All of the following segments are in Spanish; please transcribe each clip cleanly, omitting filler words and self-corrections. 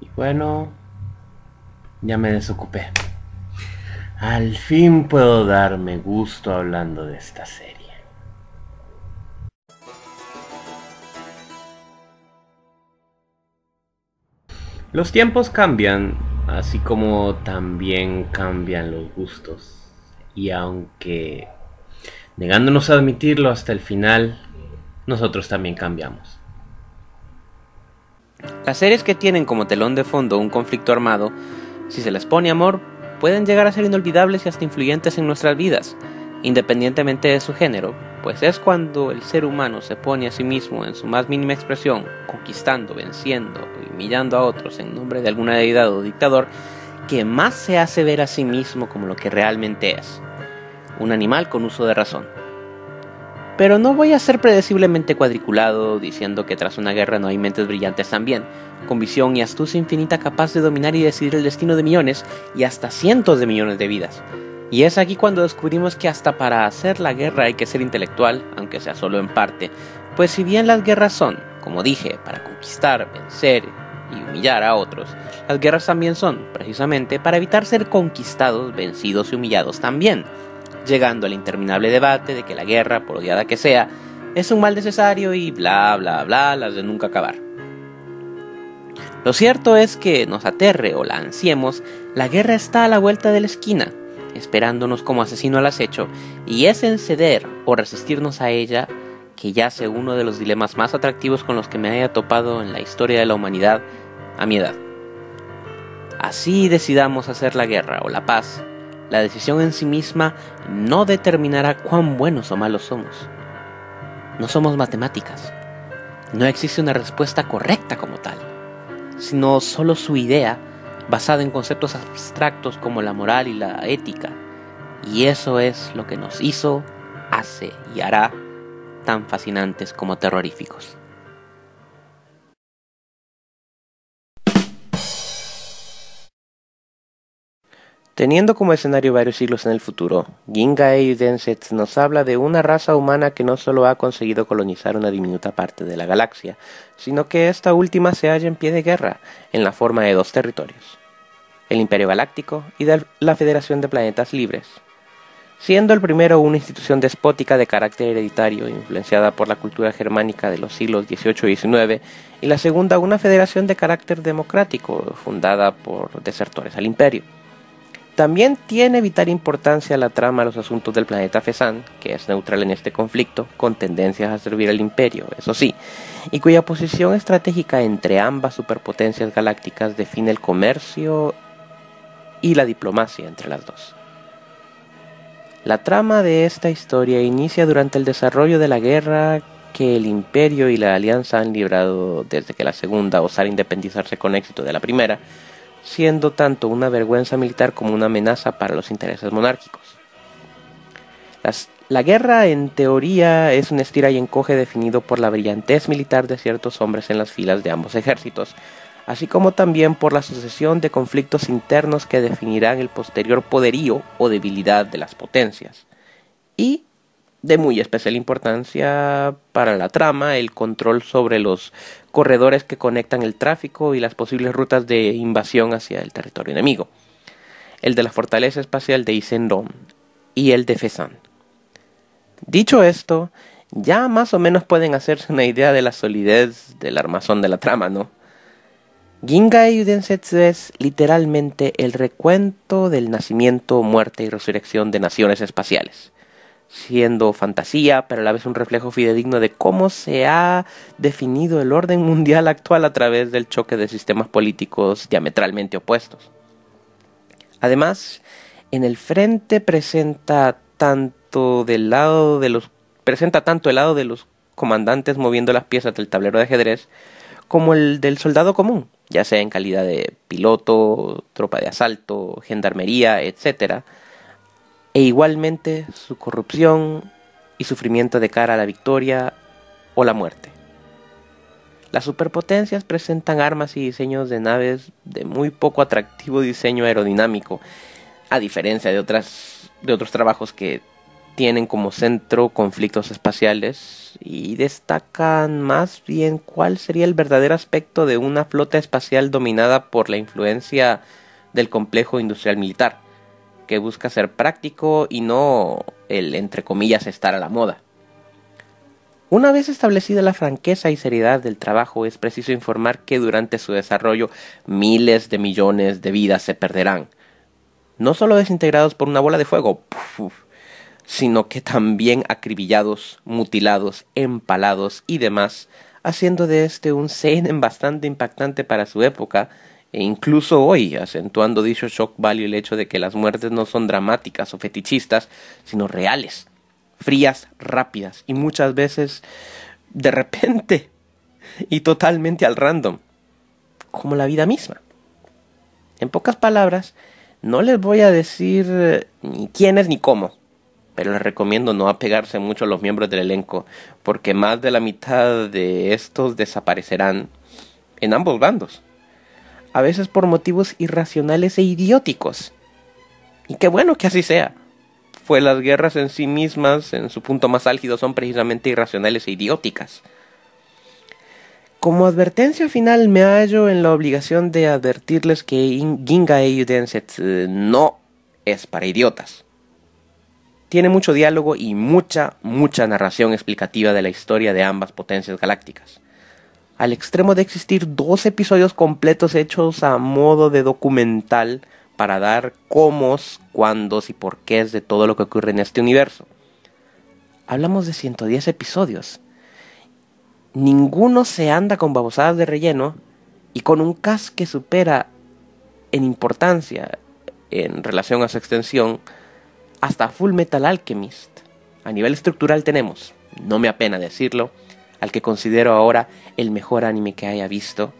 Y bueno, ya me desocupé. Al fin puedo darme gusto hablando de esta serie. Los tiempos cambian, así como también cambian los gustos. Y aunque negándonos a admitirlo hasta el final, nosotros también cambiamos. Las series que tienen como telón de fondo un conflicto armado, si se les pone amor, pueden llegar a ser inolvidables y hasta influyentes en nuestras vidas, independientemente de su género, pues es cuando el ser humano se pone a sí mismo en su más mínima expresión, conquistando, venciendo y humillando a otros en nombre de alguna deidad o dictador, que más se hace ver a sí mismo como lo que realmente es, un animal con uso de razón. Pero no voy a ser predeciblemente cuadriculado diciendo que tras una guerra no hay mentes brillantes también, con visión y astucia infinita capaz de dominar y decidir el destino de millones y hasta cientos de millones de vidas. Y es aquí cuando descubrimos que hasta para hacer la guerra hay que ser intelectual, aunque sea solo en parte, pues si bien las guerras son, como dije, para conquistar, vencer y humillar a otros, las guerras también son, precisamente, para evitar ser conquistados, vencidos y humillados también, llegando al interminable debate de que la guerra, por odiada que sea, es un mal necesario y bla bla bla, las de nunca acabar. Lo cierto es que, nos aterre o la ansiemos, la guerra está a la vuelta de la esquina, esperándonos como asesino al acecho, y es en ceder o resistirnos a ella que yace uno de los dilemas más atractivos con los que me haya topado en la historia de la humanidad a mi edad. Así decidamos hacer la guerra o la paz, la decisión en sí misma no determinará cuán buenos o malos somos. No somos matemáticas. No existe una respuesta correcta como tal, sino solo su idea basada en conceptos abstractos como la moral y la ética. Y eso es lo que nos hizo, hace y hará tan fascinantes como terroríficos. Teniendo como escenario varios siglos en el futuro, Gingai Densetsu nos habla de una raza humana que no solo ha conseguido colonizar una diminuta parte de la galaxia, sino que esta última se halla en pie de guerra, en la forma de dos territorios, el Imperio Galáctico y la Federación de Planetas Libres, siendo el primero una institución despótica de carácter hereditario influenciada por la cultura germánica de los siglos XVIII y XIX, y la segunda una federación de carácter democrático fundada por desertores al imperio. También tiene vital importancia la trama a los asuntos del planeta Fesan, que es neutral en este conflicto, con tendencias a servir al imperio, eso sí, y cuya posición estratégica entre ambas superpotencias galácticas define el comercio y la diplomacia entre las dos. La trama de esta historia inicia durante el desarrollo de la guerra que el imperio y la alianza han librado desde que la segunda osara independizarse con éxito de la primera, siendo tanto una vergüenza militar como una amenaza para los intereses monárquicos. La guerra, en teoría, es un estira y encoge definido por la brillantez militar de ciertos hombres en las filas de ambos ejércitos, así como también por la sucesión de conflictos internos que definirán el posterior poderío o debilidad de las potencias. Y, de muy especial importancia para la trama, el control sobre los corredores que conectan el tráfico y las posibles rutas de invasión hacia el territorio enemigo, el de la fortaleza espacial de Isengron y el de Fesan. Dicho esto, ya más o menos pueden hacerse una idea de la solidez del armazón de la trama, ¿no? Gingai Densetsu es literalmente el recuento del nacimiento, muerte y resurrección de naciones espaciales, siendo fantasía, pero a la vez un reflejo fidedigno de cómo se ha definido el orden mundial actual a través del choque de sistemas políticos diametralmente opuestos. Además, en el frente presenta tanto el lado de los comandantes moviendo las piezas del tablero de ajedrez, como el del soldado común, ya sea en calidad de piloto, tropa de asalto, gendarmería, etc., e igualmente su corrupción y sufrimiento de cara a la victoria o la muerte. Las superpotencias presentan armas y diseños de naves de muy poco atractivo diseño aerodinámico, a diferencia de otros trabajos que tienen como centro conflictos espaciales y destacan más bien cuál sería el verdadero aspecto de una flota espacial dominada por la influencia del complejo industrial militar, que busca ser práctico y no el, entre comillas, estar a la moda. Una vez establecida la franqueza y seriedad del trabajo, es preciso informar que durante su desarrollo miles de millones de vidas se perderán, no solo desintegrados por una bola de fuego, sino que también acribillados, mutilados, empalados y demás, haciendo de este un seinen bastante impactante para su época, e incluso hoy acentuando dicho shock value el hecho de que las muertes no son dramáticas o fetichistas, sino reales, frías, rápidas y muchas veces de repente y totalmente al random, como la vida misma. En pocas palabras, no les voy a decir ni quiénes ni cómo, pero les recomiendo no apegarse mucho a los miembros del elenco, porque más de la mitad de estos desaparecerán en ambos bandos, a veces por motivos irracionales e idióticos. Y qué bueno que así sea, pues las guerras en sí mismas, en su punto más álgido, son precisamente irracionales e idióticas. Como advertencia final me hallo en la obligación de advertirles que Ginga Eiyu Densetsu no es para idiotas. Tiene mucho diálogo y mucha narración explicativa de la historia de ambas potencias galácticas, al extremo de existir 2 episodios completos hechos a modo de documental para dar cómo, cuándos y por qué de todo lo que ocurre en este universo. Hablamos de 110 episodios. Ninguno se anda con babosadas de relleno y con un cast que supera en importancia en relación a su extensión hasta Full Metal Alchemist. A nivel estructural tenemos, no me apena decirlo, al que considero ahora el mejor anime que haya visto,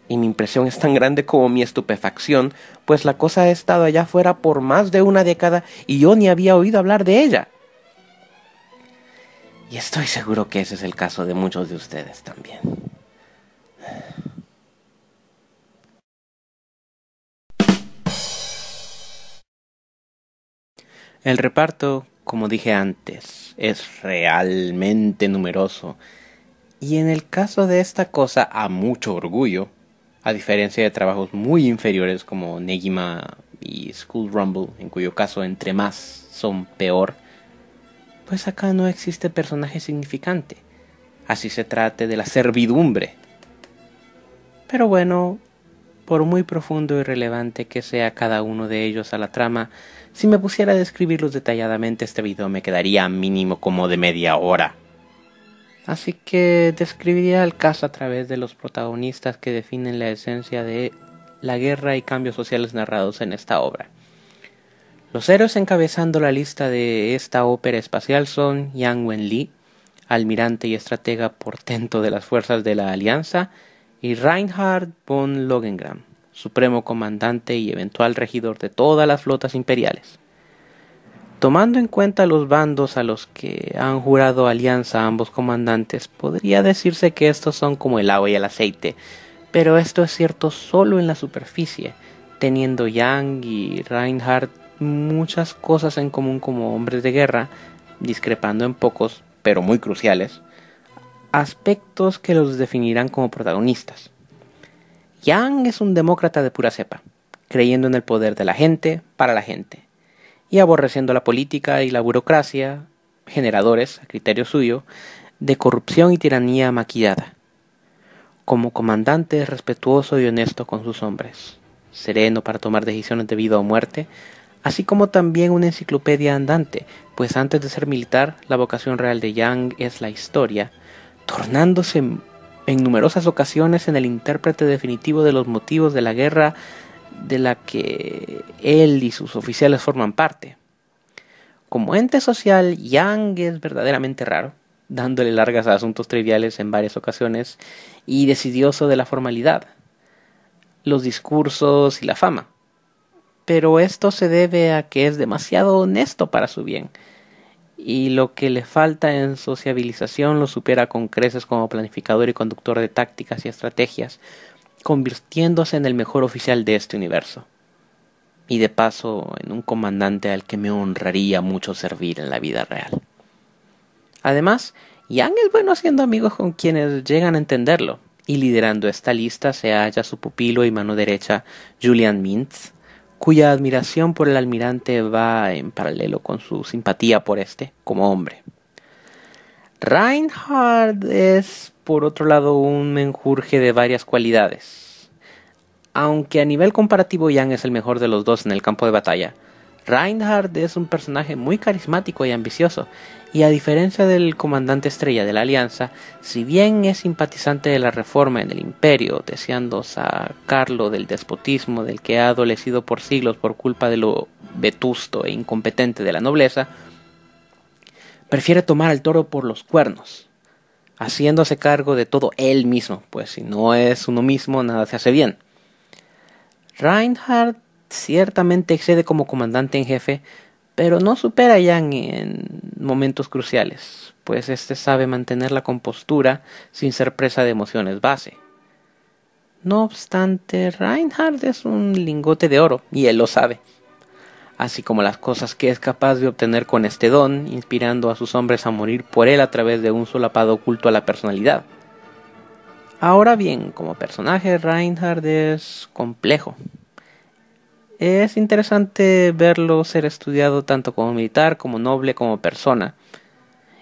y mi impresión es tan grande como mi estupefacción, pues la cosa ha estado allá afuera por más de una década y yo ni había oído hablar de ella. Y estoy seguro que ese es el caso de muchos de ustedes también. El reparto, como dije antes, es realmente numeroso. Y en el caso de esta cosa, a mucho orgullo, a diferencia de trabajos muy inferiores como Negima y School Rumble, en cuyo caso entre más son peor, pues acá no existe personaje significante, así se trate de la servidumbre. Pero bueno, por muy profundo y relevante que sea cada uno de ellos a la trama, si me pusiera a describirlos detalladamente, este video me quedaría mínimo como de media hora. Así que describiría el caso a través de los protagonistas que definen la esencia de la guerra y cambios sociales narrados en esta obra. Los héroes encabezando la lista de esta ópera espacial son Yang Wen-li, almirante y estratega portento de las fuerzas de la Alianza, y Reinhard von Logengram, supremo comandante y eventual regidor de todas las flotas imperiales. Tomando en cuenta los bandos a los que han jurado alianza ambos comandantes, podría decirse que estos son como el agua y el aceite, pero esto es cierto solo en la superficie, teniendo Yang y Reinhard muchas cosas en común como hombres de guerra, discrepando en pocos, pero muy cruciales, aspectos que los definirán como protagonistas. Yang es un demócrata de pura cepa, creyendo en el poder de la gente para la gente, y aborreciendo la política y la burocracia, generadores, a criterio suyo, de corrupción y tiranía maquillada. Como comandante es respetuoso y honesto con sus hombres, sereno para tomar decisiones de vida o muerte, así como también una enciclopedia andante, pues antes de ser militar, la vocación real de Yang es la historia, tornándose en numerosas ocasiones en el intérprete definitivo de los motivos de la guerra de la que él y sus oficiales forman parte. Como ente social, Yang es verdaderamente raro, dándole largas a asuntos triviales en varias ocasiones y decidioso de la formalidad, los discursos y la fama. Pero esto se debe a que es demasiado honesto para su bien, y lo que le falta en sociabilización lo supera con creces como planificador y conductor de tácticas y estrategias, convirtiéndose en el mejor oficial de este universo. y de paso en un comandante al que me honraría mucho servir en la vida real. Además, Yang es bueno haciendo amigos con quienes llegan a entenderlo, y liderando esta lista se halla su pupilo y mano derecha Julian Mintz, cuya admiración por el almirante va en paralelo con su simpatía por este como hombre. Reinhardt es, por otro lado, un menjurje de varias cualidades. Aunque a nivel comparativo Yang es el mejor de los dos en el campo de batalla, Reinhardt es un personaje muy carismático y ambicioso, y a diferencia del comandante estrella de la Alianza, si bien es simpatizante de la reforma en el Imperio, deseando sacarlo del despotismo del que ha adolecido por siglos por culpa de lo vetusto e incompetente de la nobleza, prefiere tomar al toro por los cuernos, haciéndose cargo de todo él mismo, pues si no es uno mismo nada se hace bien. Reinhardt ciertamente excede como comandante en jefe, pero no supera a Yang en momentos cruciales, pues este sabe mantener la compostura sin ser presa de emociones base. No obstante, Reinhardt es un lingote de oro, y él lo sabe, así como las cosas que es capaz de obtener con este don, inspirando a sus hombres a morir por él a través de un solapado culto a la personalidad. Ahora bien, como personaje, Reinhardt es complejo. Es interesante verlo ser estudiado tanto como militar, como noble, como persona.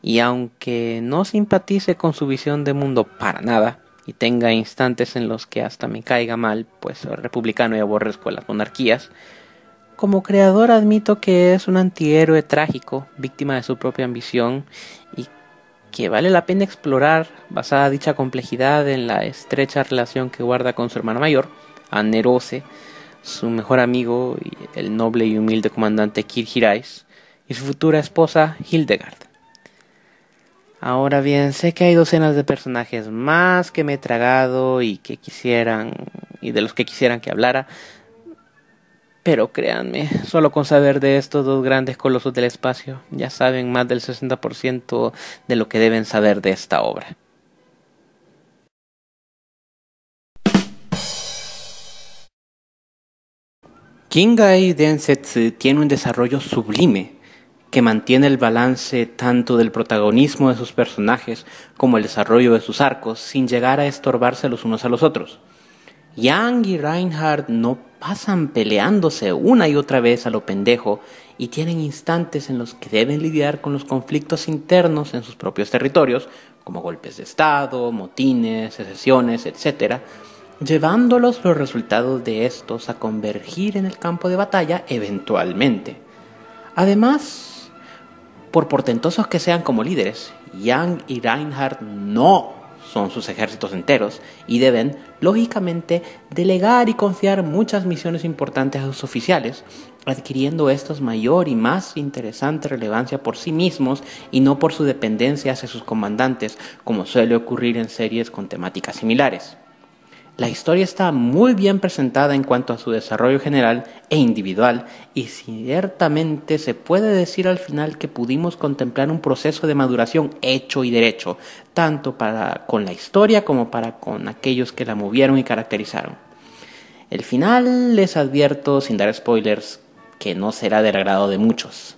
Y aunque no simpatice con su visión de mundo para nada, y tenga instantes en los que hasta me caiga mal, pues soy republicano y aborrezco las monarquías, como creador admito que es un antihéroe trágico, víctima de su propia ambición, y que vale la pena explorar, basada dicha complejidad en la estrecha relación que guarda con su hermana mayor, Anne Rose, su mejor amigo y el noble y humilde comandante Kirchherais, y su futura esposa Hildegard. Ahora bien, sé que hay docenas de personajes más que me he tragado y de los que quisieran que hablara, pero créanme, solo con saber de estos dos grandes colosos del espacio, ya saben más del 60% de lo que deben saber de esta obra. Kingai Densetsu tiene un desarrollo sublime que mantiene el balance tanto del protagonismo de sus personajes como el desarrollo de sus arcos sin llegar a estorbarse los unos a los otros. Yang y Reinhardt no pasan peleándose una y otra vez a lo pendejo y tienen instantes en los que deben lidiar con los conflictos internos en sus propios territorios, como golpes de estado, motines, secesiones, etc., llevándolos los resultados de estos a convergir en el campo de batalla eventualmente. Además, por portentosos que sean como líderes, Yang y Reinhardt no son sus ejércitos enteros y deben, lógicamente, delegar y confiar muchas misiones importantes a sus oficiales, adquiriendo estos mayor y más interesante relevancia por sí mismos y no por su dependencia hacia sus comandantes, como suele ocurrir en series con temáticas similares. La historia está muy bien presentada en cuanto a su desarrollo general e individual, y ciertamente se puede decir al final que pudimos contemplar un proceso de maduración hecho y derecho, tanto para con la historia como para con aquellos que la movieron y caracterizaron. El final, les advierto sin dar spoilers, que no será del agrado de muchos,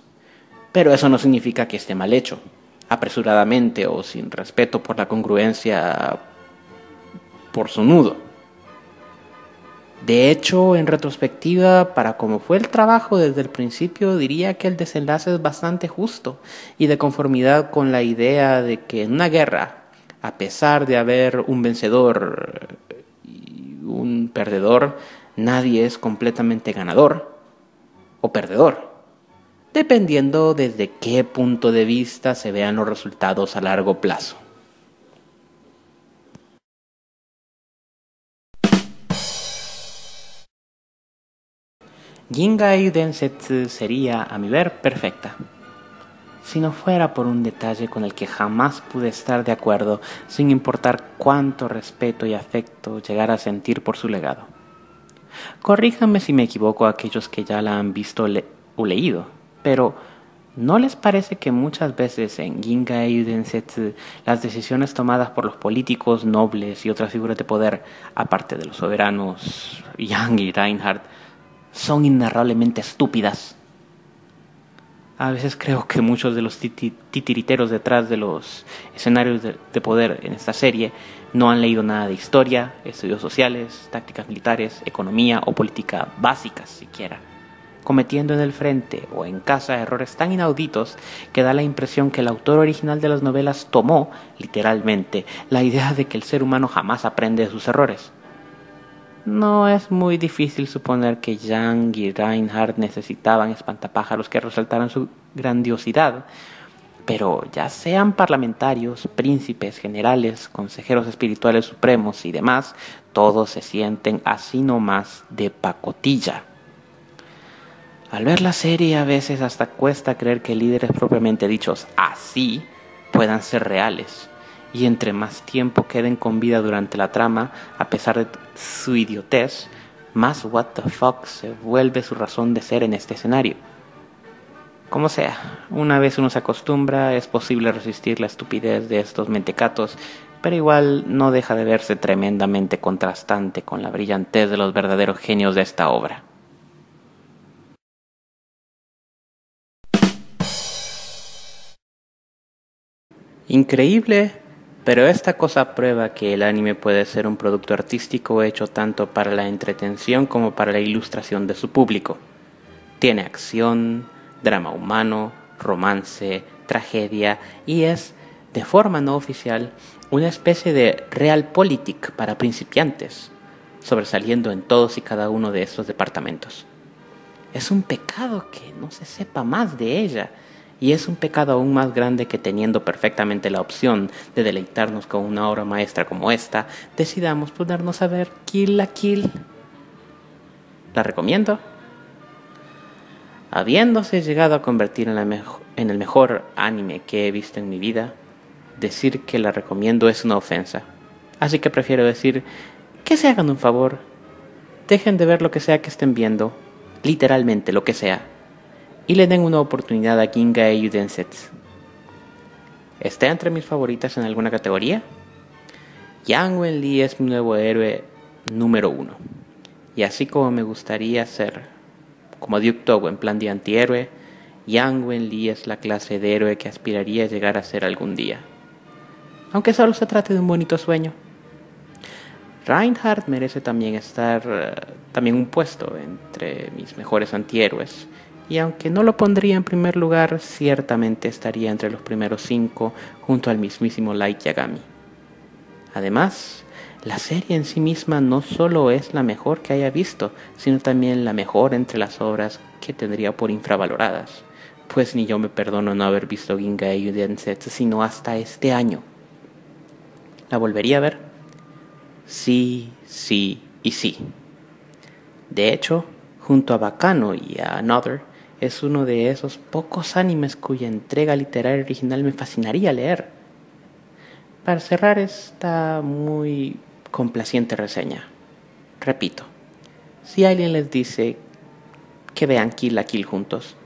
pero eso no significa que esté mal hecho, apresuradamente o sin respeto por la congruencia por su nudo. De hecho, en retrospectiva, para como fue el trabajo desde el principio, diría que el desenlace es bastante justo y de conformidad con la idea de que en una guerra, a pesar de haber un vencedor y un perdedor, nadie es completamente ganador o perdedor, dependiendo desde qué punto de vista se vean los resultados a largo plazo. Kingai Densetsu sería, a mi ver, perfecta, si no fuera por un detalle con el que jamás pude estar de acuerdo, sin importar cuánto respeto y afecto llegara a sentir por su legado. Corríjanme si me equivoco a aquellos que ya la han visto o leído, pero ¿no les parece que muchas veces en Kingai Densetsu las decisiones tomadas por los políticos, nobles y otras figuras de poder, aparte de los soberanos Yang y Reinhardt, son inenarrablemente estúpidas. A veces creo que muchos de los titiriteros detrás de los escenarios de poder en esta serie no han leído nada de historia, estudios sociales, tácticas militares, economía o política básicas siquiera, cometiendo en el frente o en casa errores tan inauditos que da la impresión que el autor original de las novelas tomó, literalmente, la idea de que el ser humano jamás aprende de sus errores. No es muy difícil suponer que Yang y Reinhardt necesitaban espantapájaros que resaltaran su grandiosidad, pero ya sean parlamentarios, príncipes, generales, consejeros espirituales supremos y demás, todos se sienten así nomás de pacotilla. Al ver la serie a veces hasta cuesta creer que líderes propiamente dichos así puedan ser reales. Y entre más tiempo queden con vida durante la trama, a pesar de su idiotez, más what the fuck se vuelve su razón de ser en este escenario. Como sea, una vez uno se acostumbra, es posible resistir la estupidez de estos mentecatos, pero igual no deja de verse tremendamente contrastante con la brillantez de los verdaderos genios de esta obra. Increíble, pero esta cosa prueba que el anime puede ser un producto artístico hecho tanto para la entretención como para la ilustración de su público. Tiene acción, drama humano, romance, tragedia y es, de forma no oficial, una especie de realpolitik para principiantes, sobresaliendo en todos y cada uno de estos departamentos. Es un pecado que no se sepa más de ella. Y es un pecado aún más grande que teniendo perfectamente la opción de deleitarnos con una obra maestra como esta, decidamos ponernos a ver Kill la Kill. ¿La recomiendo? Habiéndose llegado a convertir en el mejor anime que he visto en mi vida, decir que la recomiendo es una ofensa. Así que prefiero decir que se hagan un favor. Dejen de ver lo que sea que estén viendo, literalmente lo que sea, y le den una oportunidad a Ginga Eiyu Densetsu. ¿Está entre mis favoritas en alguna categoría? Yang Wen-li es mi nuevo héroe número 1. Y así como me gustaría ser como Duke Togo en plan de antihéroe, Yang Wen-li es la clase de héroe que aspiraría a llegar a ser algún día. Aunque solo se trate de un bonito sueño. Reinhardt merece también estar un puesto entre mis mejores antihéroes. Y aunque no lo pondría en primer lugar, ciertamente estaría entre los primeros 5 junto al mismísimo Light Yagami. Además, la serie en sí misma no solo es la mejor que haya visto, sino también la mejor entre las obras que tendría por infravaloradas. Pues ni yo me perdono no haber visto Ginga Eiyu Densetsu sino hasta este año. ¿La volvería a ver? Sí, sí y sí. De hecho, junto a Bakano y a Another, es uno de esos pocos animes cuya entrega literaria original me fascinaría leer. Para cerrar esta muy complaciente reseña, repito, si alguien les dice que vean Kill la Kill juntos,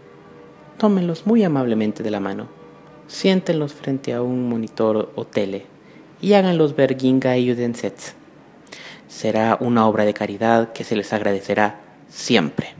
tómenlos muy amablemente de la mano, siéntenlos frente a un monitor o tele y háganlos ver Ginga Eiyu Densetsu. Será una obra de caridad que se les agradecerá siempre.